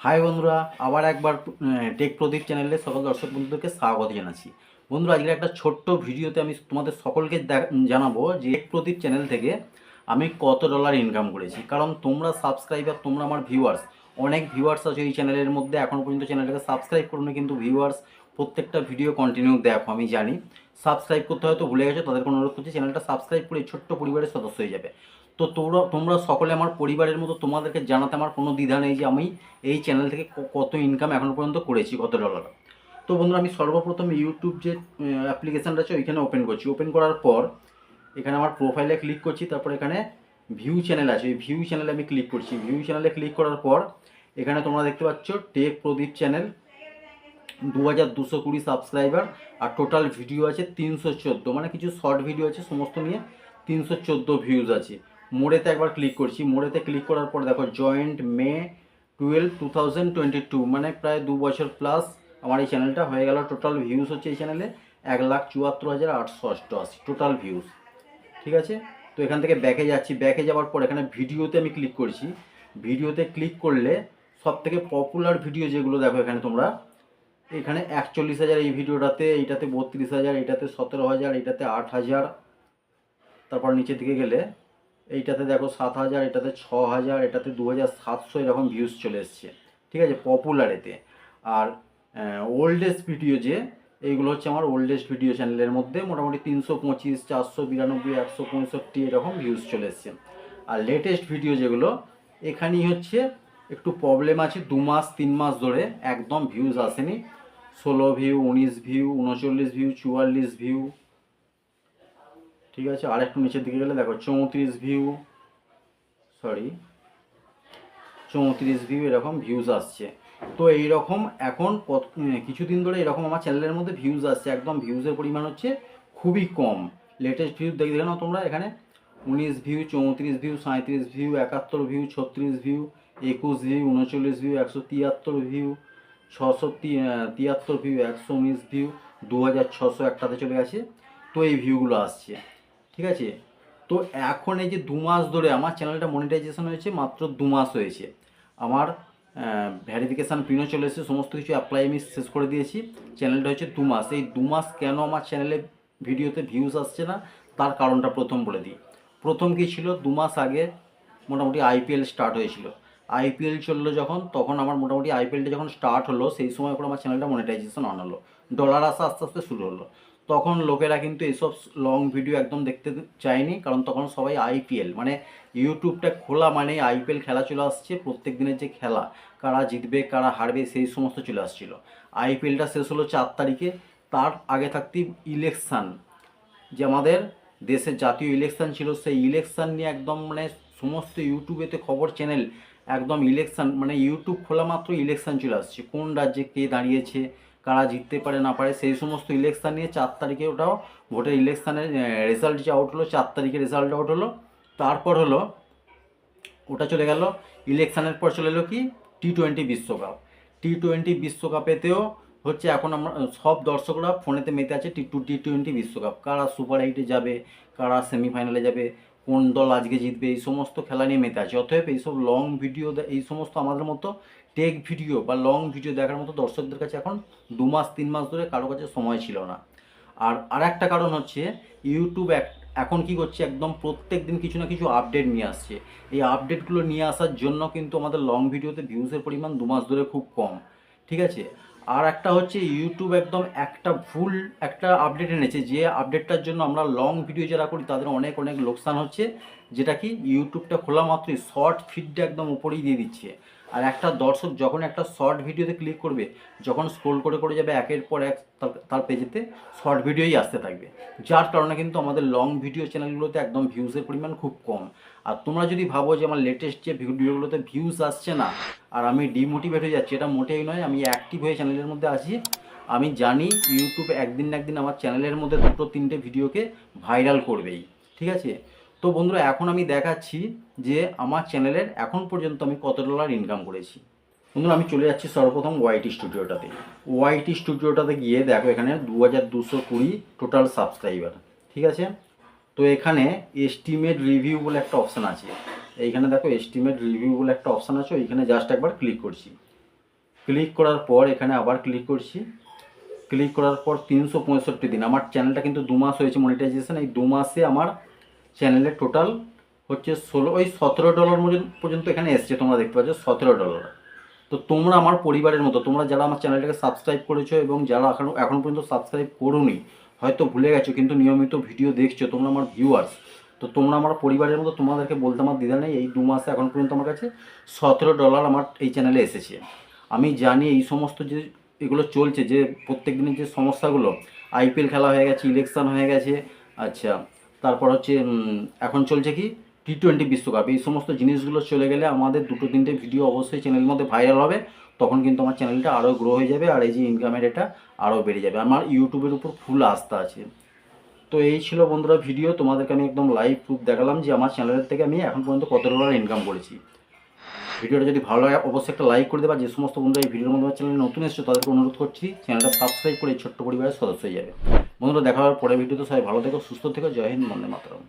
High বন্ধুরা, আবার একবার টেক প্রদীপ চ্যানেলে সকল দর্শক বন্ধুদেরকে স্বাগত জানাচ্ছি। বন্ধুরা, আজকে একটা ছোট্ট ভিডিওতে আমি তোমাদের সকলকে জানাবো যে টেক প্রদীপ চ্যানেল থেকে আমি কত ডলার ইনকাম করেছি। কারণ তোমরা সাবস্ক্রাইবার, তোমরা আমার ভিউয়ার্স, অনেক ভিউয়ার্স আছে এই চ্যানেলের মধ্যে, এখনও পর্যন্ত চ্যানেলটাকে সাবস্ক্রাইব করো না, কিন্তু ভিউয়ার্স প্রত্যেকটা ভিডিও কন্টিনিউ দেখো। আমি জানি সাবস্ক্রাইব করতে হয়তো ভুলে গেছো, তাদেরকে অনুরোধ করছি চ্যানেলটা সাবস্ক্রাইব করে ছোট্ট পরিবারের সদস্য হয়ে যাবে। তো তোমরা সকলে আমার পরিবারের মতো, তোমাদেরকে জানাতে আমার কোনো দ্বিধা নেই যে আমি এই চ্যানেল থেকে কত ইনকাম এখনও পর্যন্ত করেছি, কত ডলার। তো বন্ধুরা, আমি সর্বপ্রথম ইউটিউব যে অ্যাপ্লিকেশানটা আছে ওইখানে ওপেন করছি। ওপেন করার পর এখানে আমার প্রোফাইলে ক্লিক করছি, তারপর এখানে ভিউ চ্যানেল আছে, ওই ভিউ চ্যানেলে আমি ক্লিক করছি। ভিউ চ্যানেলে ক্লিক করার পর এখানে তোমরা দেখতে পাচ্ছ টেক প্রদীপ চ্যানেল, 2220 সাবস্ক্রাইবার, আর টোটাল ভিডিও আছে 314, মানে কিছু শর্ট ভিডিও আছে, সমস্ত নিয়ে 314 ভিউজ আছে। মোড়েতে একবার ক্লিক করছি। মোড়েতে ক্লিক করার পর দেখো জয়েন্ট মে 12, 2022, মানে প্রায় 2 বছর প্লাস আমার এই চ্যানেলটা হয়ে গেল। টোটাল ভিউজ হচ্ছে এই চ্যানেলে 1,74,888 টোটাল ভিউজ। ঠিক আছে, তো এখান থেকে ব্যাকে যাচ্ছি। ব্যাকে যাওয়ার পর এখানে ভিডিওতে আমি ক্লিক করছি। ভিডিওতে ক্লিক করলে সব থেকে পপুলার ভিডিও যেগুলো দেখো এখানে তোমরা, এখানে 41,000 এই ভিডিওটাতে, এইটাতে 32,000, এইটাতে 17,000, এইটাতে 8,000, তারপর নিচের দিকে গেলে এইটাতে দেখো 7,000, এটাতে 6,000, এটাতে 2,700, এরকম ভিউজ চলে এসছে। ঠিক আছে, পপুলারেতে। আর ওল্ডেস্ট ভিডিও যে এইগুলো হচ্ছে আমার ওল্ডেস্ট ভিডিও চ্যানেলের মধ্যে মোটামুটি 325, 492, 165 এরকম ভিউজ চলে এসছে। আর লেটেস্ট ভিডিও যেগুলো, এখানেই হচ্ছে একটু প্রবলেম আছে, 2 মাস 3 মাস ধরে একদম ভিউজ আসেনি। 16 ভিউ, 19 ভিউ, 39 ভিউ, 44 ভিউ। ঠিক আছে, আর একটু নিচের দিকে গেলে দেখো 34 ভিউ, 34 ভিউ, এরকম ভিউজ আসছে। তো এইরকম এখন কিছুদিন ধরে এরকম আমার চ্যানেলের মধ্যে ভিউজ আসছে, একদম ভিউজের পরিমাণ হচ্ছে খুবই কম। লেটেস্ট ভিউ দেখে নাও তোমরা, এখানে 19 view, 34 view, 37 view, 71 view, 36 view, 21 view, 39 view, 173 view, 673 view, 119 view, 2,600 একটাতে চলে গেছে। তো এই ভিউগুলো আসছে। ঠিক আছে, তো এখন এই যে 2 মাস ধরে আমার চ্যানেলটা মনিটাইজেশন হয়েছে, মাত্র 2 মাস হয়েছে। আমার ভ্যারিফিকেশান পিনও চলে এসেছে, সমস্ত কিছু অ্যাপ্লাই আমি শেষ করে দিয়েছি। চ্যানেলটা হচ্ছে 2 মাস। এই 2 মাস কেন আমার চ্যানেলে ভিডিওতে ভিউজ আসছে না, তার কারণটা প্রথম বলে দিই। প্রথম কী ছিল, 2 মাস আগে মোটামুটি আইপিএল স্টার্ট হয়েছিল। আইপিএল চললো যখন, তখন আমার মোটামুটি আইপিএলটা যখন স্টার্ট হলো, সেই সময় করে আমার চ্যানেলটা মনিটাইজেশন অন হলো, ডলার আসা আস্তে আস্তে শুরু হলো। তখন লোকেরা কিন্তু এইসব লং ভিডিও একদম দেখতে চায়নি, কারণ তখন সবাই আইপিএল, মানে ইউটিউবটা খোলা মানে আইপিএল খেলা চলে আসছে, প্রত্যেক দিনের যে খেলা, কারা জিতবে কারা হারবে সেই সমস্ত চলে আসছিলো। আইপিএলটা শেষ হলো 4 তারিখে, তার আগে থাকতেই ইলেকশান, যে আমাদের দেশের জাতীয় ইলেকশান ছিল, সেই ইলেকশান নিয়ে একদম মানে সমস্ত ইউটিউবেতে খবর চ্যানেল একদম ইলেকশান, মানে ইউটিউব খোলা মাত্র ইলেকশান চলে আসছে, কোন রাজ্যে কে দাঁড়িয়েছে, কারা জিততে পারে না পারে, সেই সমস্ত ইলেকশান নিয়ে 4 তারিখে ওটাও ভোটের ইলেকশানের রেজাল্ট যে আউট হলো, 4 তারিখে রেজাল্ট আউট হলো। তারপর হলো ওটা চলে গেল, ইলেকশানের পর চলে এলো কি T20 বিশ্বকাপ। T20 বিশ্বকাপেতেও হচ্ছে এখন আমরা সব দর্শকরা ফোনেতে মেতে আছে T20 বিশ্বকাপ, কারা সুপার 8-এ যাবে, কারা সেমিফাইনালে যাবে, কোন দল আজকে জিতবে, এই সমস্ত খেলা নিয়ে মেতে আছে। অতএব এইসব লং ভিডিও, এই সমস্ত আমাদের মতো টেক ভিডিও বা লং ভিডিও দেখার মতো দর্শকদের কাছে এখন 2 মাস 3 মাস ধরে কারো কাছে সময় ছিল না। আর একটা কারণ হচ্ছে ইউটিউব এখন কি করছে, একদম প্রত্যেক দিন কিছু না কিছু আপডেট নিয়ে আসছে। এই আপডেটগুলো নিয়ে আসার জন্য কিন্তু আমাদের লং ভিডিওতে ভিউজের পরিমাণ 2 মাস ধরে খুব কম। ঠিক আছে, আর একটা হচ্ছে ইউটিউব একদম ভুল একটা আপডেট এনেছে, যে আপডেটটার জন্য আমরা লং ভিডিও যারা করি তাদের অনেক অনেক লোকসান হচ্ছে। যেটা কি ইউটিউবটা খোলা মাত্রই শর্ট ফিডটা একদম উপরেই দিয়ে দিচ্ছে। আর একটা দর্শক যখন একটা শর্ট ভিডিওতে ক্লিক করবে, যখন স্ক্রোল করে করে যাবে একের পর এক তার পেজেতে শর্ট ভিডিওই আসতে থাকবে, যার কারণে কিন্তু আমাদের লং ভিডিও চ্যানেলগুলোতে একদম ভিউজের পরিমাণ খুব কম। আর তোমরা যদি ভাবো যে আমার লেটেস্ট যে ভিডিওগুলোতে ভিউজ আসছে না আর আমি ডিমোটিভেট হয়ে যাচ্ছি, এটা মোটেই নয়। আমি অ্যাক্টিভ হয়ে চ্যানেলের মধ্যে আছি। আমি জানি ইউটিউব একদিন না একদিন আমার চ্যানেলের মধ্যে 2-3টে ভিডিওকে ভাইরাল করবেই। ঠিক আছে, তো বন্ধুরা এখন আমি দেখাচ্ছি যে আমার চ্যানেলের এখন পর্যন্ত আমি কত ডলার ইনকাম করেছি। বন্ধুরা, আমি চলে যাচ্ছি সর্বপ্রথম ওয়াইটি স্টুডিওটাতে। ওয়াইটি স্টুডিওটাতে গিয়ে দেখো এখানে 2220 টোটাল সাবস্ক্রাইবার। ঠিক আছে, তো এখানে এস্টিমেট রিভিউ বলে একটা অপশান আছে। এইখানে দেখো এস্টিমেট রিভিউ বলে একটা অপশান আছে, ওইখানে জাস্ট একবার ক্লিক করছি। ক্লিক করার পর এখানে আবার ক্লিক করছি। ক্লিক করার পর 365 দিন, আমার চ্যানেলটা কিন্তু 2 মাস হয়েছে মনিটাইজেশন। এই 2 মাসে আমার চ্যানেলে টোটাল হচ্ছে $17 পর্যন্ত এখানে এসছে, তোমরা দেখতে পাচ্ছ $17। তো তোমরা আমার পরিবারের মতো, তোমরা যারা আমার চ্যানেলটাকে সাবস্ক্রাইব করেছো এবং যারা এখন পর্যন্ত সাবস্ক্রাইব করোনি, হয়তো ভুলে গেছো কিন্তু নিয়মিত ভিডিও দেখছো, তোমরা আমার ভিউয়ার্স, তো তোমরা আমার পরিবারের মতো, তোমাদেরকে বলতে আমার দ্বিধা নেই। এই 2 মাসে এখন পর্যন্ত আমার কাছে $17 আমার এই চ্যানেলে এসেছে। আমি জানি এই সমস্ত যে এগুলো চলছে, যে প্রত্যেক দিনের যে সমস্যাগুলো, আইপিএল খেলা হয়ে গেছে, ইলেকশন হয়ে গেছে, আচ্ছা, তারপর হচ্ছে এখন চলছে কি T20 বিশ্বকাপ, এই সমস্ত জিনিসগুলো চলে গেলে আমাদের 2-3টে ভিডিও অবশ্যই চ্যানেলের মধ্যে ভাইরাল হবে, তখন কিন্তু আমার চ্যানেলটা আরও গ্রো হয়ে যাবে, আর এই যে ইনকামের এটা আরও বেড়ে যাবে। আমার ইউটিউবের উপর ফুল আস্থা আছে। তো এই ছিল বন্ধুরা ভিডিও, তোমাদেরকে আমি একদম লাইভ প্রুফ দেখালাম যে আমার চ্যানেলের থেকে আমি এখন পর্যন্ত কত ডলার ইনকাম করেছি। ভিডিওটা যদি ভালো লাগে অবশ্যই একটা লাইক করে দেবে। আর যে সমস্ত বন্ধুরা এই ভিডিওর মধ্যে আমার চ্যানেলে নতুন এসেছে তাদেরকে অনুরোধ করছি চ্যানেলটা সাবস্ক্রাইব করে এই ছোট্ট পরিবারের সদস্য হয়ে যাবে। বন্ধুরা দেখা হওয়ার পরের ভিডিওতে সবাই ভালো থেকো, সুস্থ থেকো, জয় হিন্দ, বন্দে মাতরম।